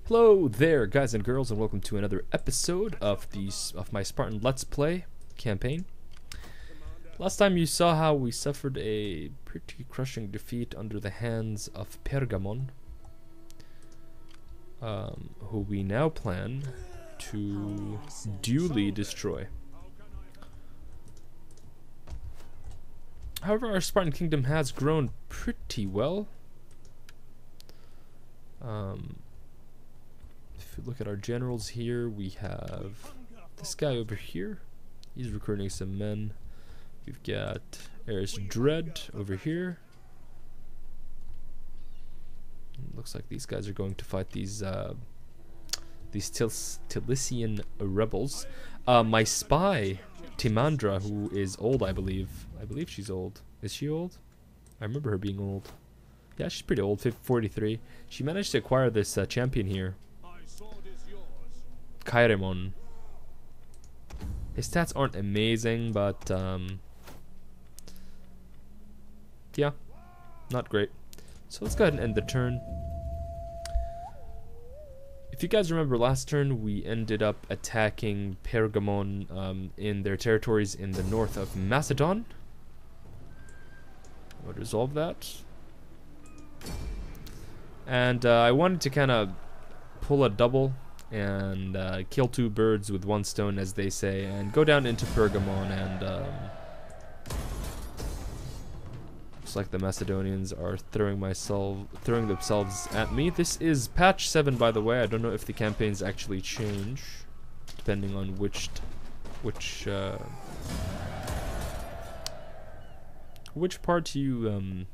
Hello there, guys and girls, and welcome to another episode of my Spartan Let's Play campaign. Last time you saw how we suffered a pretty crushing defeat under the hands of Pergamon, who we now plan to duly destroy. However, our Spartan kingdom has grown pretty well. If you look at our generals here, we have this guy over here. He's recruiting some men. We've got Eris Dread over here. Looks like these guys are going to fight these Tilician rebels. My spy, Timandra, who is old, I believe she's old. Is she old? I remember her being old. Yeah, she's pretty old, 43. She managed to acquire this champion here, Kairemon. His stats aren't amazing, but yeah, not great. So let's go ahead and end the turn. If you guys remember last turn, we ended up attacking Pergamon in their territories in the north of Macedon. We'll resolve that. And I wanted to kind of pull a double and kill two birds with one stone, as they say, and go down into Pergamon. And looks like the Macedonians are throwing themselves at me. This is patch 7, by the way. I don't know if the campaigns actually change depending on which part you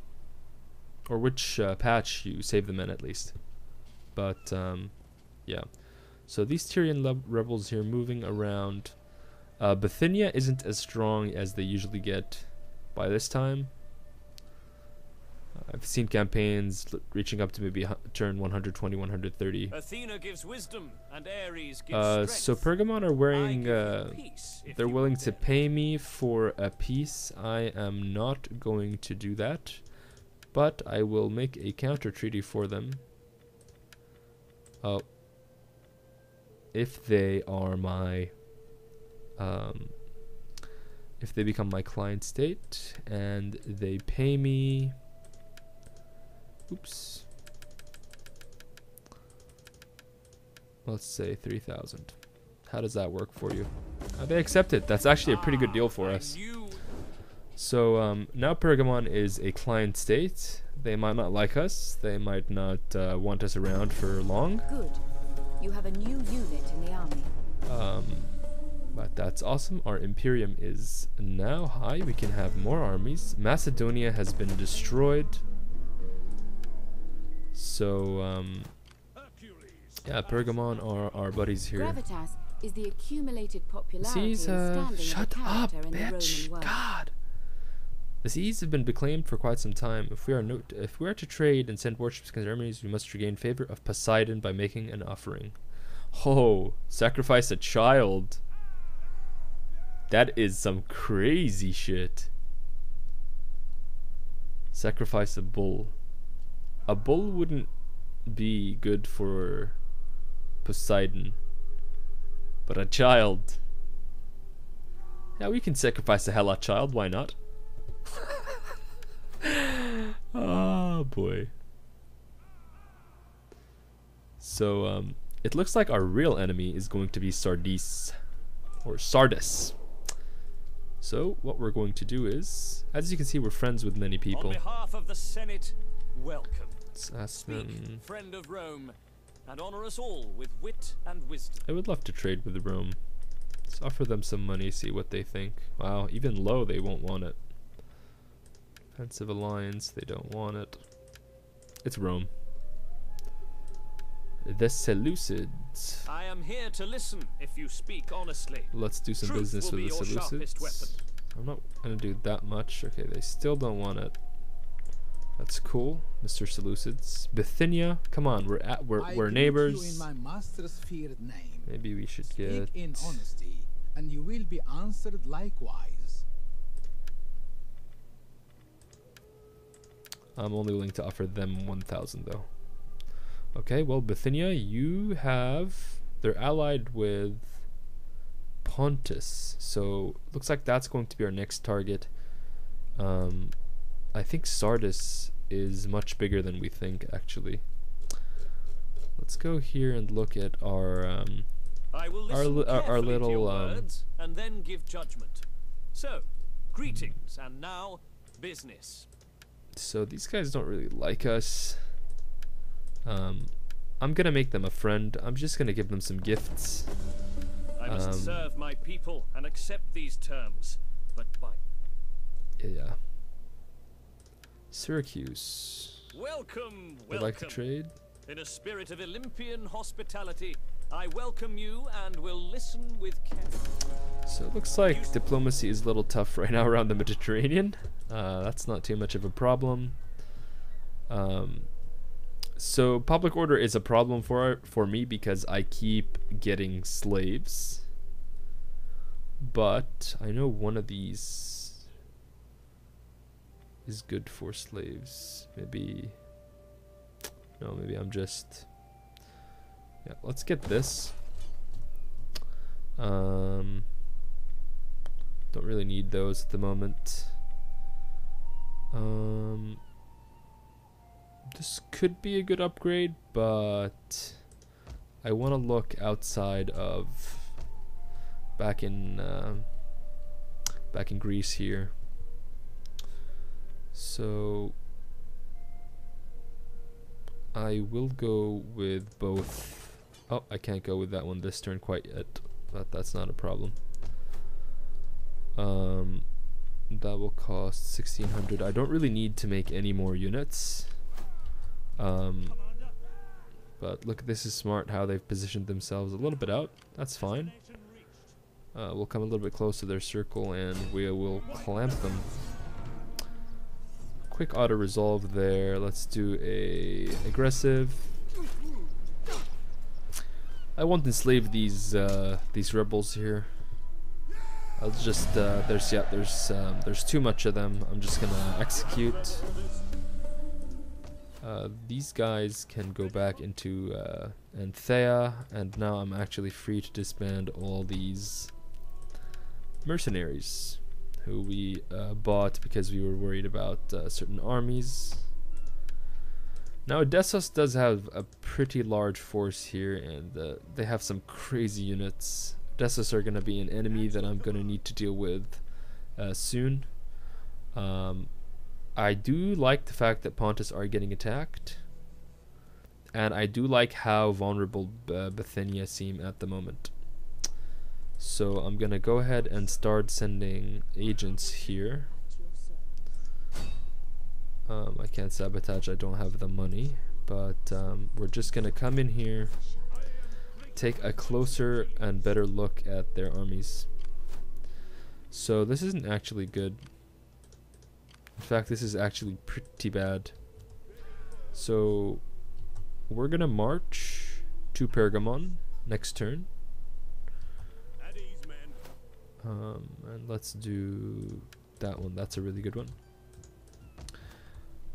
or which patch you save them in, at least. But yeah. So these Tyrian rebels here moving around. Bithynia isn't as strong as they usually get by this time. I've seen campaigns reaching up to maybe turn 120, 130. Athena gives wisdom and Ares gives strength. So Pergamon are wearing, they're willing to pay me for a peace. I am not going to do that, but I will make a counter treaty for them. If they are my, if they become my client state and they pay me, oops, let's say 3,000. How does that work for you? They accept it. That's actually a pretty good deal for us. So now Pergamon is a client state. They might not like us. They might not want us around for long. Good. You have a new unit in the army. But that's awesome. Our Imperium is now high. We can have more armies. Macedonia has been destroyed. So, yeah, Pergamon are our buddies here. Gravitas is the accumulated popularity Shut up, bitch! God! The seas have been reclaimed for quite some time. If we are to trade and send warships against armies, we must regain favor of Poseidon by making an offering. Oh, sacrifice a child. That is some crazy shit. Sacrifice a bull. A bull wouldn't be good for Poseidon, but a child. Yeah, we can sacrifice a Hela child, why not? Oh boy. So it looks like our real enemy is going to be Sardis, or Sardis. So what we're going to do is, as you can see, we're friends with many people. On behalf of the Senate, welcome. Let's ask them. Friend of Rome, and honor us all with wit and wisdom. I would love to trade with Rome. Let's offer them some money, see what they think. Wow, even low they won't want it. Offensive alliance, they don't want it. It's Rome. The Seleucids. I am here to listen if you speak honestly. Let's do some business with the Seleucids. I'm not gonna do that much. Okay, they still don't want it. That's cool, Mr. Seleucids. Bithynia, come on, we're neighbors. You in my master's feared name. Maybe we should Speak get in honesty, and you will be answered likewise. I'm only willing to offer them 1,000 though. Okay, well, Bithynia, you have... They're allied with Pontus. So, looks like that's going to be our next target. I think Sardis is much bigger than we think, actually. Let's go here and look at our I will our listen carefully to little your words and then give judgment. So, greetings, and now business. so these guys don't really like us. I'm gonna make them a friend. I'm just gonna give them some gifts. I must serve my people and accept these terms, but by Yeah. Syracuse. welcome, Would like to trade. In a spirit of Olympian hospitality, I welcome you and will listen with care. So it looks like diplomacy is a little tough right now around the Mediterranean. That's not too much of a problem. So public order is a problem for me because I keep getting slaves. But I know one of these is good for slaves. Maybe... No, maybe I'm just... Yeah, let's get this. Don't really need those at the moment. This could be a good upgrade, but I want to look outside of back in Greece here. So I will go with both. Oh, I can't go with that one this turn quite yet, but that's not a problem. That will cost 1600. I don't really need to make any more units. But look, this is smart how they've positioned themselves a little bit out. That's fine. We'll come a little bit close to their circle and we will clamp them. Quick auto resolve there. Let's do a aggressive. I won't enslave these rebels here. I'll just there's too much of them. I'm just gonna execute. These guys can go back into Anthea, and now I'm actually free to disband all these mercenaries who we bought because we were worried about certain armies. Now Odessos does have a pretty large force here, and they have some crazy units. Odessos are going to be an enemy that I'm going to need to deal with soon. I do like the fact that Pontus are getting attacked, and I do like how vulnerable Bithynia seem at the moment. So I'm gonna go ahead and start sending agents here. I can't sabotage, I don't have the money, but we're just gonna come in here, take a closer and better look at their armies. So this isn't actually good. In fact, this is actually pretty bad. So we're gonna march to Pergamon next turn. And let's do that one. That's a really good one.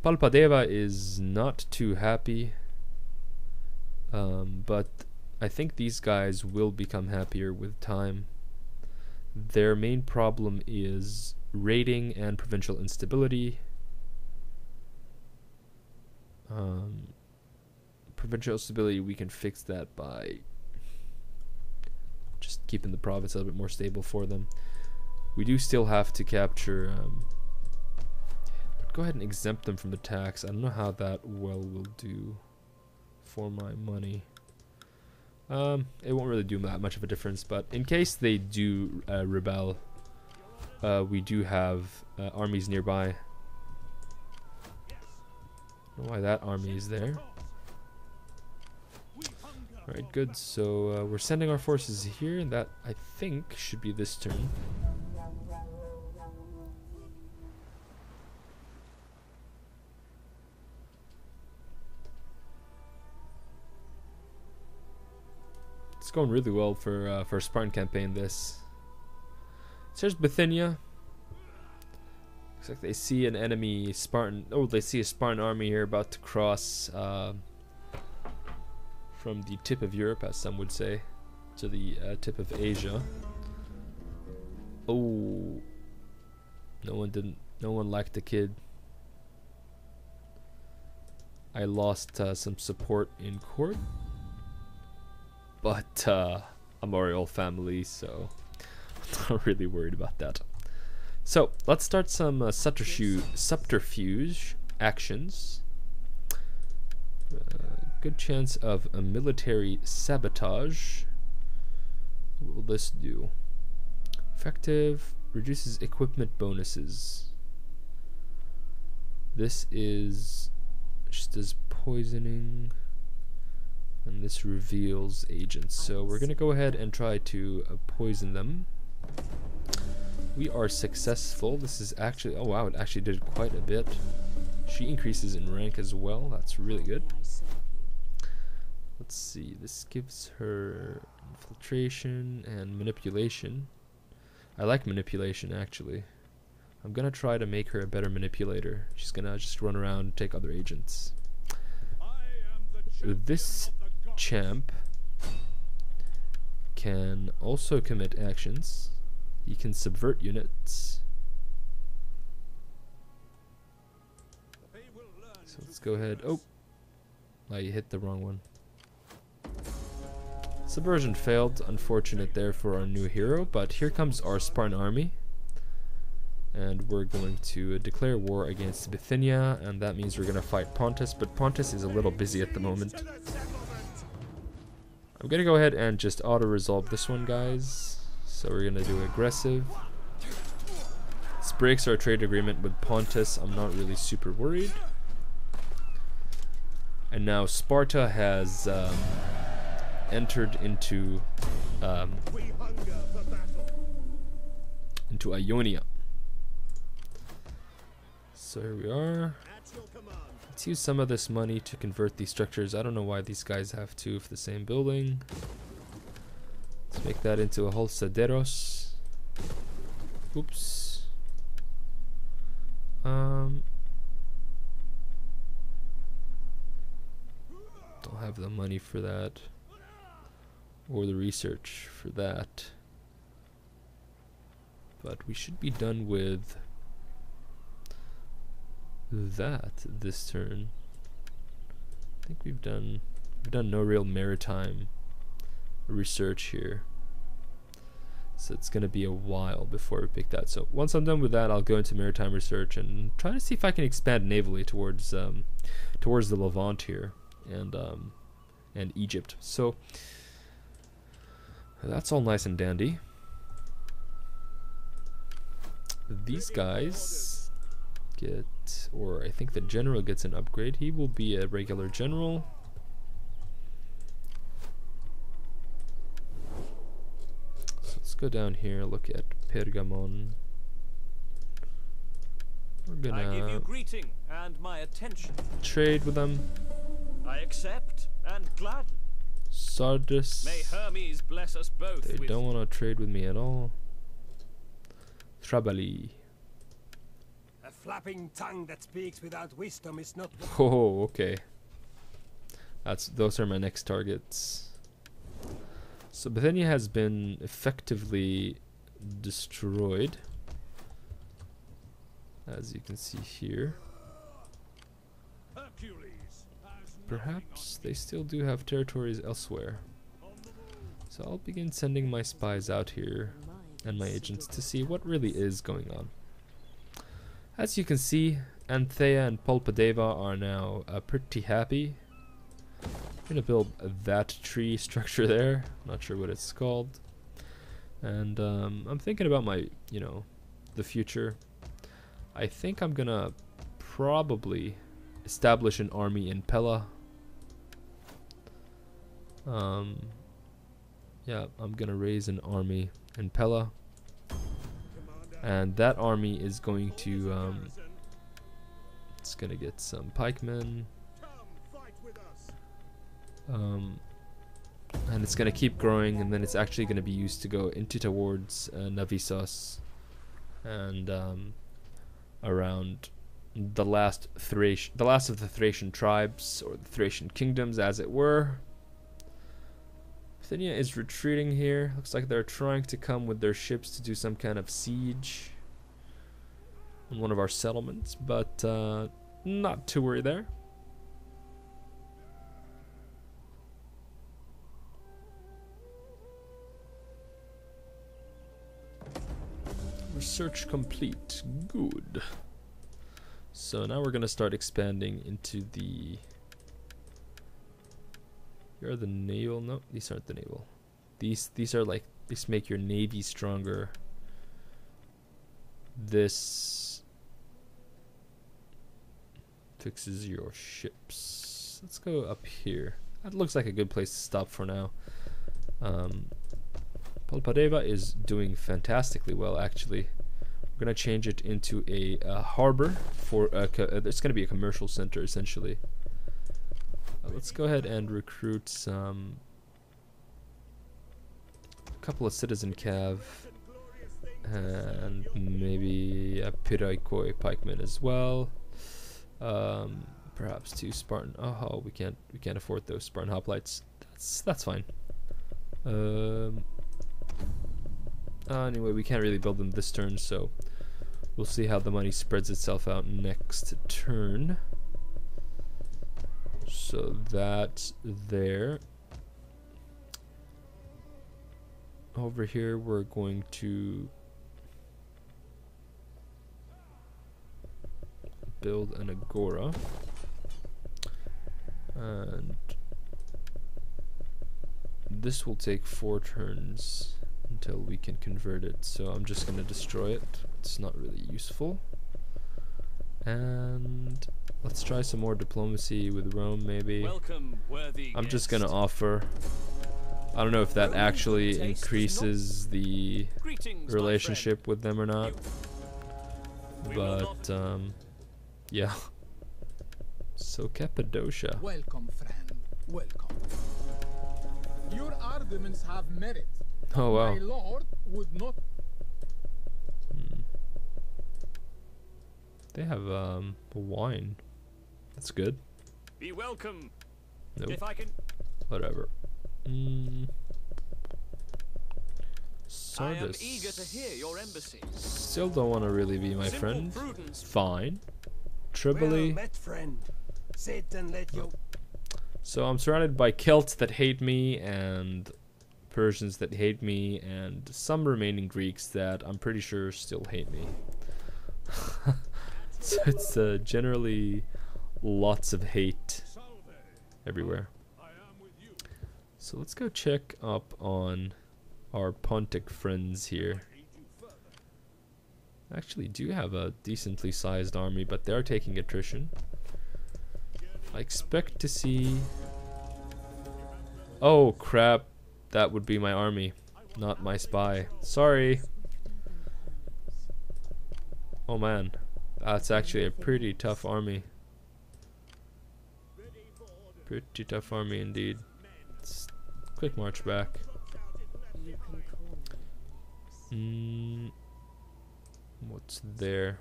Palpadeva is not too happy, but I think these guys will become happier with time. Their main problem is raiding and provincial instability. Provincial stability, we can fix that by just keeping the province a little bit more stable for them. We do still have to capture but go ahead and exempt them from the tax. I don't know how that will do for my money. It won't really do that much of a difference, but in case they do rebel, we do have armies nearby. I don't know why that army is there. Alright, good. So we're sending our forces here, and that, I think, should be this turn. It's going really well for a Spartan campaign, this. So there's Bithynia. Looks like they see an enemy Spartan. Oh, they see a Spartan army here about to cross from the tip of Europe, as some would say, to the tip of Asia. Oh, no one liked the kid. I lost some support in court, but I'm a royal family, so I'm not really worried about that. So let's start some subterfuge actions. Good chance of a military sabotage. What will this do? Effective, reduces equipment bonuses. This is just as poisoning, and this reveals agents. So we're gonna go ahead and try to poison them. We are successful. This is actually, oh wow, it actually did quite a bit. She increases in rank as well. That's really good. Let's see, this gives her infiltration and manipulation. I like manipulation, actually. I'm gonna try to make her a better manipulator. She's gonna just run around and take other agents. This champ can also commit actions. He can subvert units. So let's go ahead. Oh, you hit the wrong one. Subversion failed. Unfortunate there for our new hero, but here comes our Spartan army. And we're going to declare war against Bithynia, and that means we're going to fight Pontus, but Pontus is a little busy at the moment. I'm going to go ahead and just auto-resolve this one, guys. So we're going to do aggressive. This breaks our trade agreement with Pontus. I'm not really super worried. And now Sparta has entered into Ionia. So here we are. Let's use some of this money to convert these structures. I don't know why these guys have two of the same building. Let's make that into a Holsaderos. Oops. Don't have the money for that, or the research for that, but we should be done with that this turn. I think we've done no real maritime research here, so it's gonna be a while before we pick that. So once I'm done with that, I'll go into maritime research and try to see if I can expand navally towards the Levant here and Egypt. So that's all nice and dandy. These guys get, or I think the general gets an upgrade. He will be a regular general. So let's go down here, look at Pergamon. We're gonna I give you greeting and my attention. Trade with them. I accept and glad. Sardis. May Hermes bless us both. They don't want to trade with me at all. Trabali. A flapping tongue that speaks without wisdom is not. Oh, okay. Those are my next targets. So Bithynia has been effectively destroyed, as you can see here. Perhaps they still do have territories elsewhere. So I'll begin sending my spies out here and my agents to see what really is going on. As you can see, Anthea and Pulpadeva are now pretty happy. I'm gonna build that tree structure there. Not sure what it's called. And I'm thinking about my, the future. I think I'm gonna probably establish an army in Pella. Yeah, I'm gonna raise an army in Pella, and that army is going to it's gonna get some pikemen, and it's gonna keep growing, and then it's actually gonna be used to go into towards Navisos and around the last of the Thracian tribes, or the Thracian kingdoms as it were. Bithynia is retreating here. Looks like they're trying to come with their ships to do some kind of siege on one of our settlements, but not to worry there. Research complete. Good. So now we're gonna start expanding into the... Here are the naval. No, these aren't the naval. These are like, these make your navy stronger. This fixes your ships. Let's go up here. That looks like a good place to stop for now. Polpadeva is doing fantastically well, actually. We're gonna change it into a harbor for it's gonna be a commercial center essentially. Let's go ahead and recruit a couple of citizen cav and maybe a Piraikoi pikeman as well. Perhaps 2 Spartan. Oh, we can't afford those Spartan hoplites. That's fine. Anyway, we can't really build them this turn, so we'll see how the money spreads itself out next turn. So that's there. Over here we're going to build an agora, and this will take 4 turns until we can convert it, so I'm just gonna destroy it. It's not really useful. And let's try some more diplomacy with Rome, maybe. Welcome, worthy I'm just guest. gonna offer. I don't know if that actually increases the Greetings, my relationship with them or not, We will but yeah. So Cappadocia. Welcome, friend. Welcome. Your arguments have merit. Oh wow. My lord would not. They have wine. That's good. Be welcome. Nope. If I can. Whatever. I am Sardis. eager to hear your embassy. Still don't want to really be my Simple friend. prudence. Fine. Well Tripoli. met, friend. Sit and let you. So I'm surrounded by Celts that hate me and Persians that hate me and some remaining Greeks that I'm pretty sure still hate me. So it's generally lots of hate everywhere. So let's go check up on our Pontic friends here. Actually do have a decently sized army, but they're taking attrition. I expect to see... Oh crap, that would be my army, not my spy. Sorry. Oh man, that's actually a pretty tough army. Pretty tough army indeed. Quick march back. You can call me What's there? and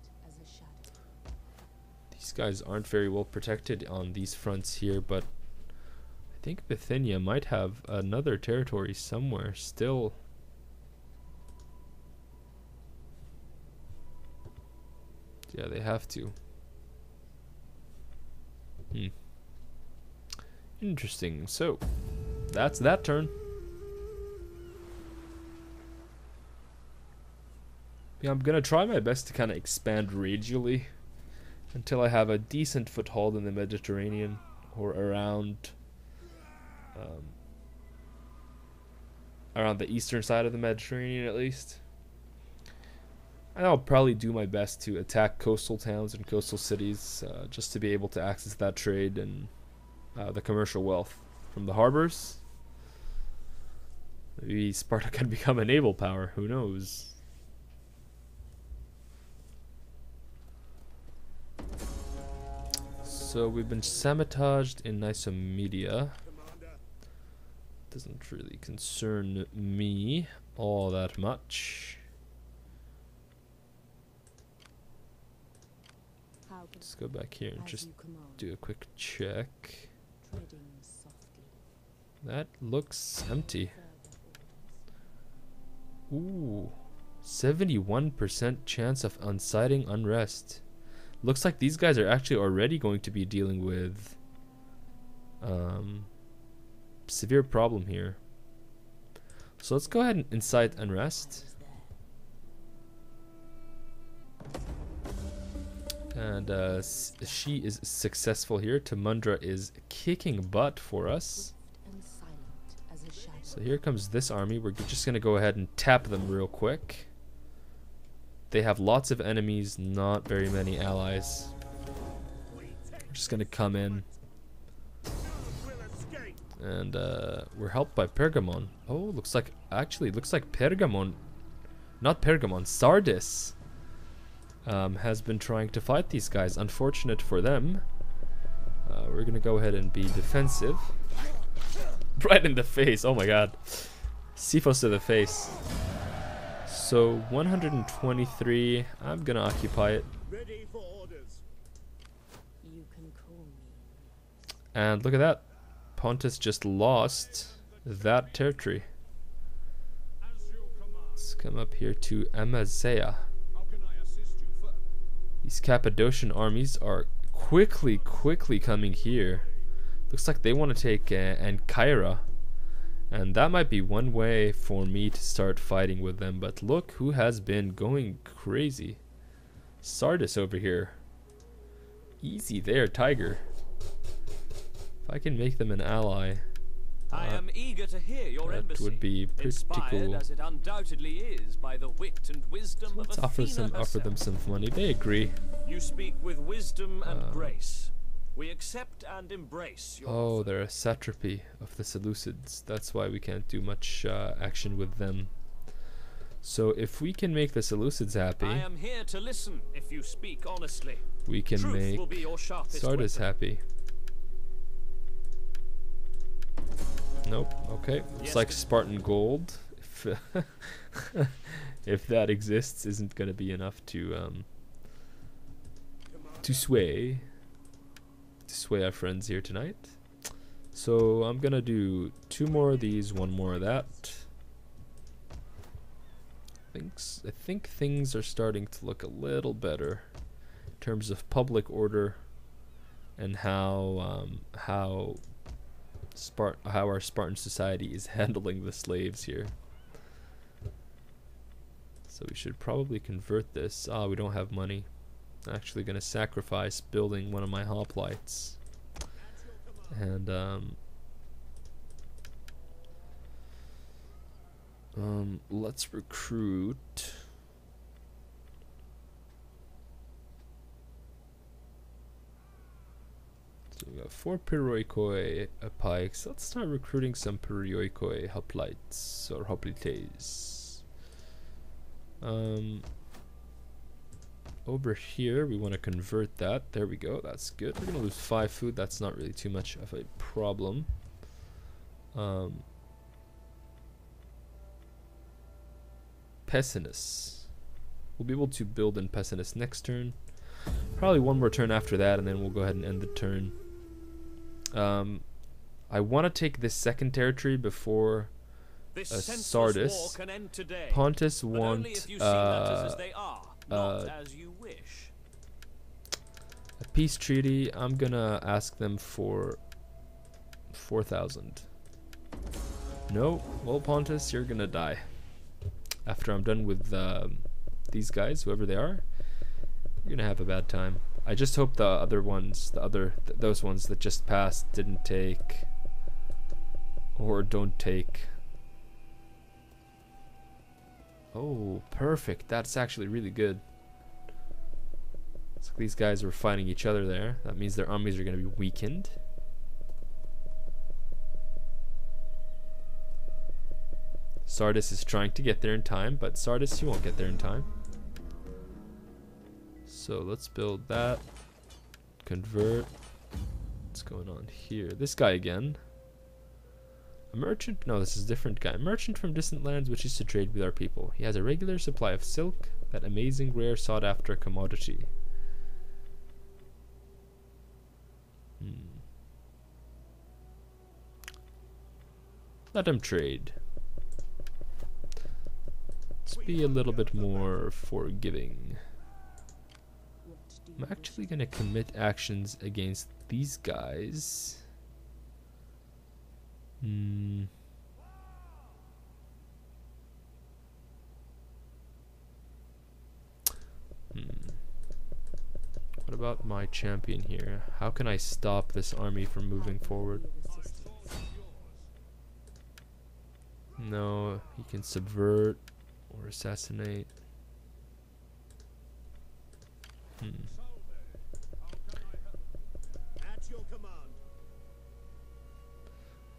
silent as a shadow. These guys aren't very well protected on these fronts here, but I think Bithynia might have another territory somewhere still. Yeah, they have to. Interesting. So, that's that turn. Yeah, I'm gonna try my best to kind of expand radially until I have a decent foothold in the Mediterranean or around the eastern side of the Mediterranean at least. And I'll probably do my best to attack coastal towns and coastal cities just to be able to access that trade and the commercial wealth from the harbors. Maybe Sparta can become a naval power, who knows? So we've been sabotaged in Nicomedia. Doesn't really concern me all that much. How can Let's go back here and as just you command, do a quick check. treading softly. That looks empty. Ooh. 71% chance of inciting unrest. Looks like these guys are actually already going to be dealing with severe problem here. So let's go ahead and incite unrest. And she is successful here. Tamundra is kicking butt for us. So here comes this army. We're just going to go ahead and tap them real quick. They have lots of enemies, not very many allies. We're just going to come in. And we're helped by Pergamon. Oh, looks like Pergamon, not Pergamon, Sardis has been trying to fight these guys. Unfortunate for them. We're going to go ahead and be defensive. Right in the face. Oh my god. Cephos to the face. So 123. I'm gonna occupy it. Ready for orders. You can call me. And look at that. Pontus just lost that territory. Let's come up here to Amazea. How can I assist you further? These Cappadocian armies are quickly coming here. Looks like they want to take Ankyra. And that might be one way for me to start fighting with them. But look who has been going crazy. Sardis over here. Easy there, Tiger. If I can make them an ally, I am eager to hear your that embassy, would be pretty inspired cool. as it undoubtedly is by the wit and wisdom So of let's offer Athena them herself. some money. They agree. You speak with wisdom and grace. We accept and embrace your Oh, offer. they're a satrapy of the Seleucids. That's why we can't do much action with them. So if we can make the Seleucids happy, I am here to listen if you speak honestly. we can Truth make will be your sharpest Sardis weapon. happy. Nope. Okay. It's Yes, like but- Spartan gold. If, if that exists, isn't gonna be enough to sway our friends here tonight. So I'm gonna do 2 more of these, 1 more of that. I think things are starting to look a little better in terms of public order and how our Spartan society is handling the slaves here. So we should probably convert this. We don't have money. I'm actually gonna sacrifice building one of my hoplites. And let's recruit. So we got 4 Perioikoi pikes. Let's start recruiting some Perioikoi hoplites or hoplites. Over here we want to convert that. There we go. That's good. We're gonna lose 5 food. That's not really too much of a problem. Pessinus. We'll be able to build in Pessinus next turn. Probably 1 more turn after that, and then we'll go ahead and end the turn. I want to take this second territory before This senseless Sardis. war can end today, Pontus but only want if you see matters as they are, not as you wish. a peace treaty. I'm gonna ask them for 4,000. No, well Pontus, you're gonna die. After I'm done with these guys, whoever they are, you're gonna have a bad time. I just hope the other ones, those ones that just passed didn't take or don't take. Oh, perfect. That's actually really good. So these guys were fighting each other there. That means their armies are going to be weakened. Sardis is trying to get there in time, but Sardis, you won't get there in time. So let's build that. Convert. What's going on here? This guy again. A merchant? No, this is a different guy. A merchant from distant lands wishes to trade with our people. He has a regular supply of silk, that amazing, rare, sought-after commodity. let him trade. Let's be a little bit more forgiving. I'm actually gonna commit actions against these guys. What about my champion here? How can I stop this army from moving forward? No, he can subvert or assassinate.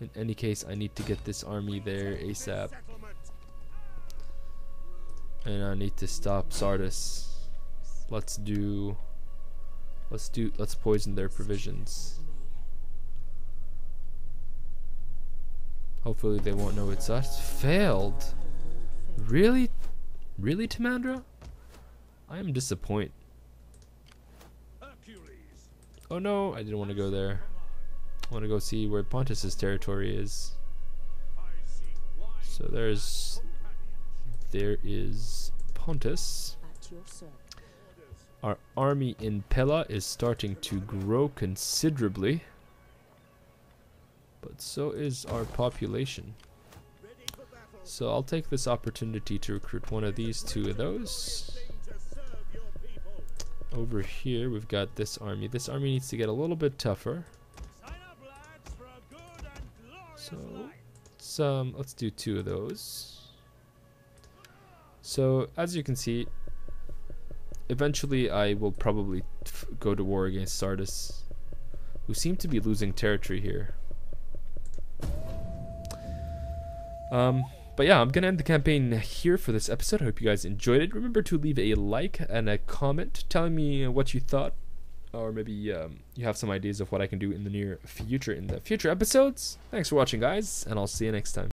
In any case, I need to get this army there ASAP. And I need to stop Sardis. Let's poison their provisions. Hopefully they won't know it's us. Failed. Really? Really, Timandra? I am disappointed. Oh no, I didn't want to go there. I want to go see where Pontus's territory is. So there is Pontus. Our army in Pella is starting to grow considerably, but so is our population. So I'll take this opportunity to recruit one of these, two of those. Over here we've got this army. This army needs to get a little bit tougher. So let's do two of those. So as you can see, eventually I will probably go to war against Sardis, who seem to be losing territory here. But yeah, I'm gonna end the campaign here for this episode. I hope you guys enjoyed it. Remember to leave a like and a comment telling me what you thought, or maybe you have some ideas of what I can do in the near future, in the future episodes. Thanks for watching, guys, and I'll see you next time.